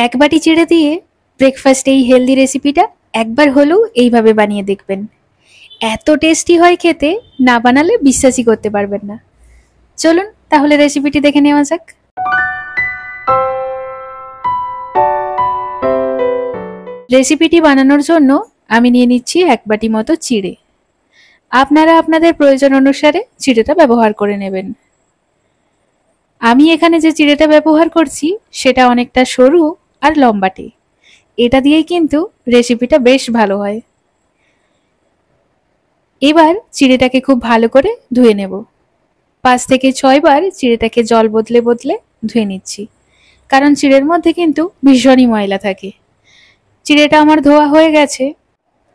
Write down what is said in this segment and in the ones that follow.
এক বাটি চিড়ে দিয়ে ব্রেকফাস্ট এই হেলদি রেসিপিটা একবার হলেও এইভাবে বানিয়ে দেখবেন। এত টেস্টি হয় খেতে, না বানালে বিশ্বাসই করতে পারবেন না। চলুন তাহলে রেসিপিটি দেখে নেওয়া যাক। রেসিপিটি বানানোর জন্য আমি নিয়ে নিচ্ছি এক বাটি মতো চিড়ে। আপনারা আপনাদের প্রয়োজন অনুসারে চিড়েটা ব্যবহার করে নেবেন। আমি এখানে যে চিড়েটা ব্যবহার করছি সেটা অনেকটা সরু আর লম্বাটে। এটা দিয়েই কিন্তু রেসিপিটা বেশ ভালো হয়। এবার চিড়েটাকে খুব ভালো করে ধুয়ে নেব। 5 থেকে 6 বার চিড়েটাকে জল বদলে বদলে ধুয়ে নিচ্ছি, কারণ চিড়ের মধ্যে কিন্তু ভীষণই ময়লা থাকে। চিড়েটা আমার ধোয়া হয়ে গেছে।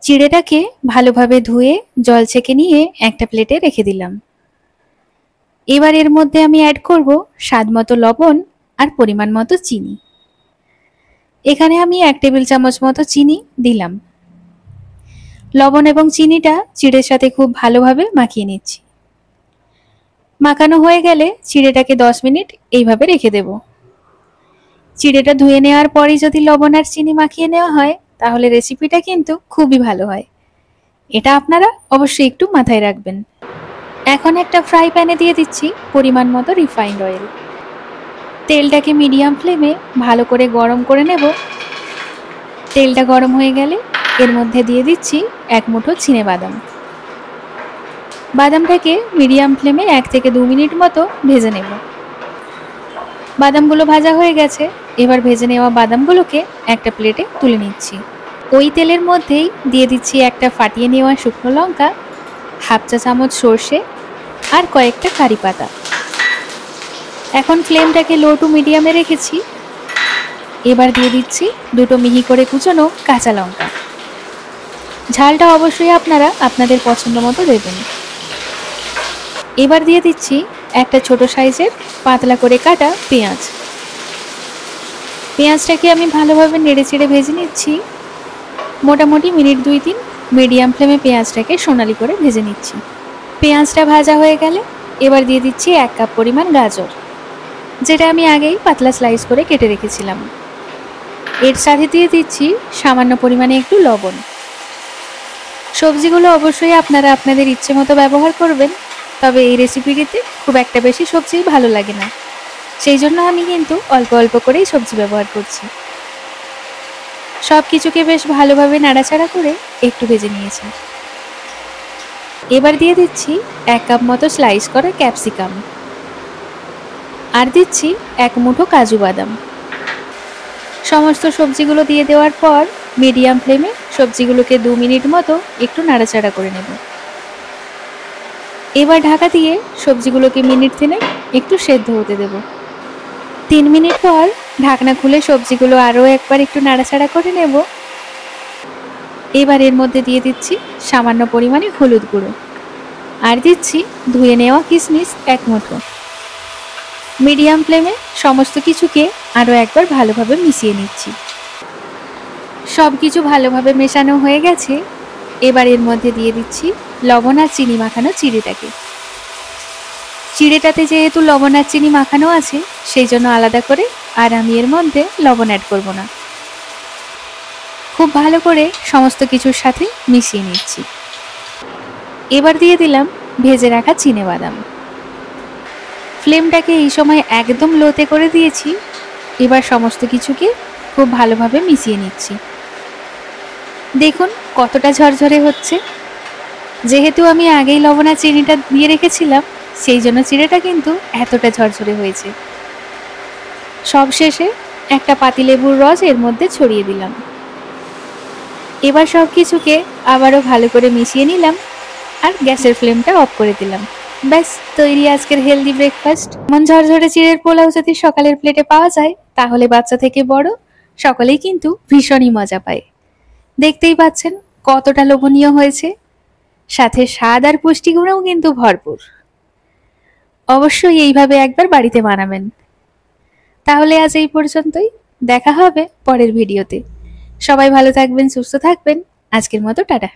চিড়েটাকে ভালোভাবে ধুয়ে জল ছেঁকে নিয়ে একটা প্লেটে রেখে দিলাম। এবার এর মধ্যে আমি অ্যাড করব স্বাদ মতো লবণ আর পরিমাণ মতো চিনি। এখানে আমি 1 টেবিল চামচ মতো চিনি দিলাম। লবণ এবং চিনিটা চিড়ের সাথে খুব ভালোভাবে মাখিয়ে নিচ্ছি। মাখানো হয়ে গেলে চিড়েটাকে 10 মিনিট এইভাবে রেখে দেব। চিড়েটা ধুয়ে নেওয়ার পরই যদি লবণ আর চিনি মাখিয়ে নেওয়া হয় তাহলে রেসিপিটা কিন্তু খুবই ভালো হয়। এটা আপনারা অবশ্যই একটু মাথায় রাখবেন। এখন একটা ফ্রাই প্যানে দিয়ে দিচ্ছি পরিমাণ মতো রিফাইন্ড অয়েল। তেলটাকে মিডিয়াম ফ্লেমে ভালো করে গরম করে নেব। তেলটা গরম হয়ে গেলে এর মধ্যে দিয়ে দিচ্ছি 1 মুঠো চিনেবাদাম। বাদামটাকে মিডিয়াম ফ্লেমে 1 থেকে 2 মিনিট মতো ভেজে নেব। বাদামগুলো ভাজা হয়ে গেছে। এবার ভেজে নেওয়া বাদামগুলোকে একটা প্লেটে তুলে নিচ্ছি। ওই তেলের মধ্যেই দিয়ে দিচ্ছি একটা ফাটিয়ে নেওয়া শুকনো লঙ্কা, 1/2 চা চামচ সর্ষে আর কয়েকটা কারি পাতা। এখন ফ্লেমটাকে লো টু মিডিয়ামে রেখেছি। এবার দিয়ে দিচ্ছি 2টো মিহি করে কুচানো কাঁচা লঙ্কা। ঝালটা অবশ্যই আপনারা আপনাদের পছন্দ মতো দেবেন। এবার দিয়ে দিচ্ছি একটা ছোট সাইজের পাতলা করে কাটা পেঁয়াজ। পেঁয়াজটাকে আমি ভালোভাবে নেড়েচেড়ে ভেজে নিচ্ছি। মোটামুটি মিনিট 2-3 মিডিয়াম ফ্লেমে পেঁয়াজটাকে সোনালি করে ভেজে নিচ্ছি। পেঁয়াজটা ভাজা হয়ে গেলে এবার দিয়ে দিচ্ছি 1 কাপ পরিমাণ গাজর, যেটা আমি আগেই পাতলা স্লাইস করে কেটে রেখেছিলাম। এর সাথে দিয়ে দিচ্ছি সামান্য পরিমাণে একটু লবণ। সবজিগুলো অবশ্যই আপনারা আপনাদের ইচ্ছে মতো ব্যবহার করবেন, তবে এই রেসিপিটিতে খুব একটা বেশি সবজি ভালো লাগে না, সেই জন্য আমি কিন্তু অল্প অল্প করেই সবজি ব্যবহার করছি। সব কিছুকে বেশ ভালোভাবে নাড়াচাড়া করে একটু ভেজে নিয়েছি। এবার দিয়ে দিচ্ছি 1 কাপ মতো স্লাইস করা ক্যাপসিকাম আর দিচ্ছি 1 মুঠো কাজু বাদাম। সমস্ত সবজিগুলো দিয়ে দেওয়ার পর মিডিয়াম ফ্লেমে সবজিগুলোকে 2 মিনিট মতো একটু নাড়াচাড়া করে নেব। এবার ঢাকা দিয়ে সবজিগুলোকে মিনিট 3 একটু সেদ্ধ হতে দেব। 3 মিনিট পর ঢাকনা খুলে সবজিগুলো আরও একবার একটু নাড়াচাড়া করে নেব। এবার এর মধ্যে দিয়ে দিচ্ছি সামান্য পরিমাণে হলুদ গুঁড়ো আর দিচ্ছি ধুয়ে নেওয়া কিশমিশ 1 মুঠো। মিডিয়াম ফ্লেমে সমস্ত কিছুকে আরও একবার ভালোভাবে মিশিয়ে নিচ্ছি। সব কিছু ভালোভাবে মেশানো হয়ে গেছে। এবার এর মধ্যে দিয়ে দিচ্ছি লবণ আর চিনি মাখানো চিড়েটাকে। চিড়েটাতে যেহেতু লবণ আর চিনি মাখানো আছে সেই জন্য আলাদা করে আর আমি এর মধ্যে লবণ অ্যাড করব না। খুব ভালো করে সমস্ত কিছুর সাথে মিশিয়ে নিচ্ছি। এবার দিয়ে দিলাম ভেজে রাখা চিনেবাদাম। ফ্লেমটাকে এই সময় একদম লোতে করে দিয়েছি। এবার সমস্ত কিছুকে খুব ভালোভাবে মিশিয়ে নিচ্ছি। দেখুন কতটা ঝরঝরে হচ্ছে। যেহেতু আমি আগেই লবণ আর চিনিটা দিয়ে রেখেছিলাম সেই জন্য চিড়েটা কিন্তু এতটা ঝরঝরে হয়েছে। সবশেষে একটা পাতিলেবুর রস এর মধ্যে ছড়িয়ে দিলাম। এবার সব কিছুকে আবারও ভালো করে মিশিয়ে নিলাম আর গ্যাসের ফ্লেমটা অফ করে দিলাম। ব্যাস তৈরি আজকের হেলদি ব্রেকফাস্ট। মন ঝরঝরে চিড়ের পোলাও যদি সকালের প্লেটে পাওয়া যায় তাহলে বাচ্চা থেকে বড় সকলেই কিন্তু ভীষণই মজা পায়। দেখতেই পাচ্ছেন কতটা লোভনীয় হয়েছে, সাথে স্বাদ আর পুষ্টিগুণেও কিন্তু ভরপুর। অবশ্যই এইভাবে একবার বাড়িতে বানাবেন। তাহলে আজ এই পর্যন্তই, দেখা হবে পরের ভিডিওতে। সবাই ভালো থাকবেন, সুস্থ থাকবেন। আজকের মতো টাটা।